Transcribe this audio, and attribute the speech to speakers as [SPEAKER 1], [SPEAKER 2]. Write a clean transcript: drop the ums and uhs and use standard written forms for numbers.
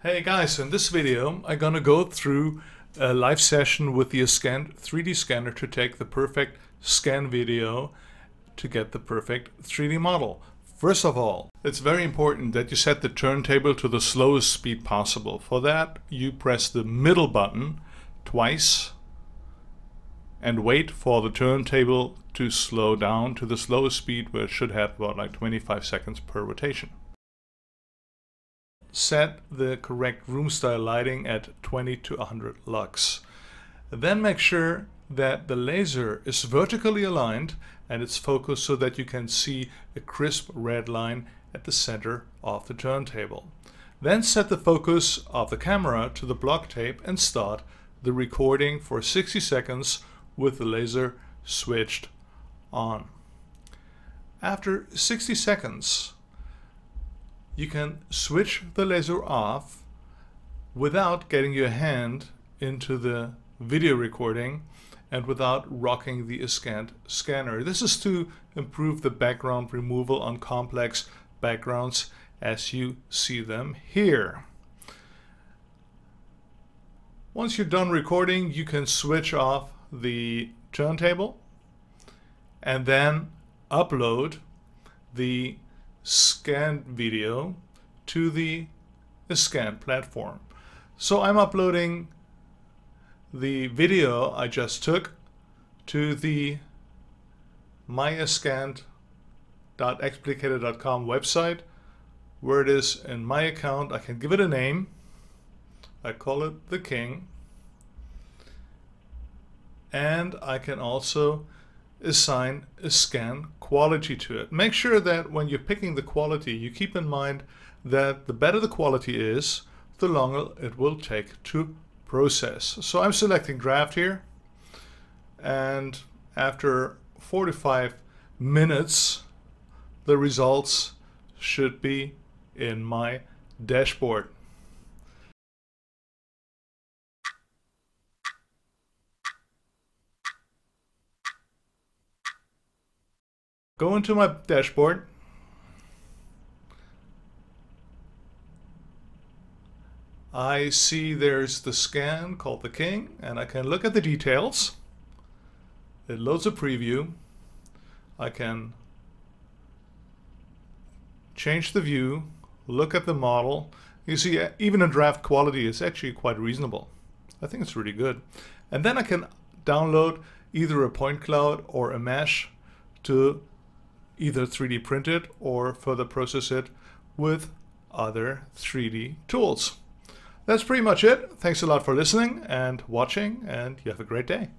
[SPEAKER 1] Hey guys, in this video I'm gonna go through a live session with the Ascend 3D scanner to take the perfect scan video to get the perfect 3D model. First of all, it's very important that you set the turntable to the slowest speed possible. For that, you press the middle button twice and wait for the turntable to slow down to the slowest speed, where it should have about like 25 seconds per rotation. Set the correct room style lighting at 20 to 100 lux. Then make sure that the laser is vertically aligned and it's focused so that you can see a crisp red line at the center of the turntable. Then set the focus of the camera to the block tape and start the recording for 60 seconds with the laser switched on. After 60 seconds, you can switch the laser off without getting your hand into the video recording and without rocking the Ascend scanner. This is to improve the background removal on complex backgrounds as you see them here. Once you're done recording, you can switch off the turntable and then upload the scan video to the Ascend platform. So I'm uploading the video I just took to the myascend.explicator.com website, where it is in my account. I can give it a name. I call it the King, and I can also assign a scan quality to it. Make sure that when you're picking the quality, you keep in mind that the better the quality is, the longer it will take to process. So I'm selecting draft here, and after 45 minutes, the results should be in my dashboard. Go into my dashboard. I see there's the scan called the King, and I can look at the details. It loads a preview. I can change the view, look at the model. You see, even in draft quality, it's actually quite reasonable. I think it's really good. And then I can download either a point cloud or a mesh to either 3D print it or further process it with other 3D tools. That's pretty much it. Thanks a lot for listening and watching, and you have a great day.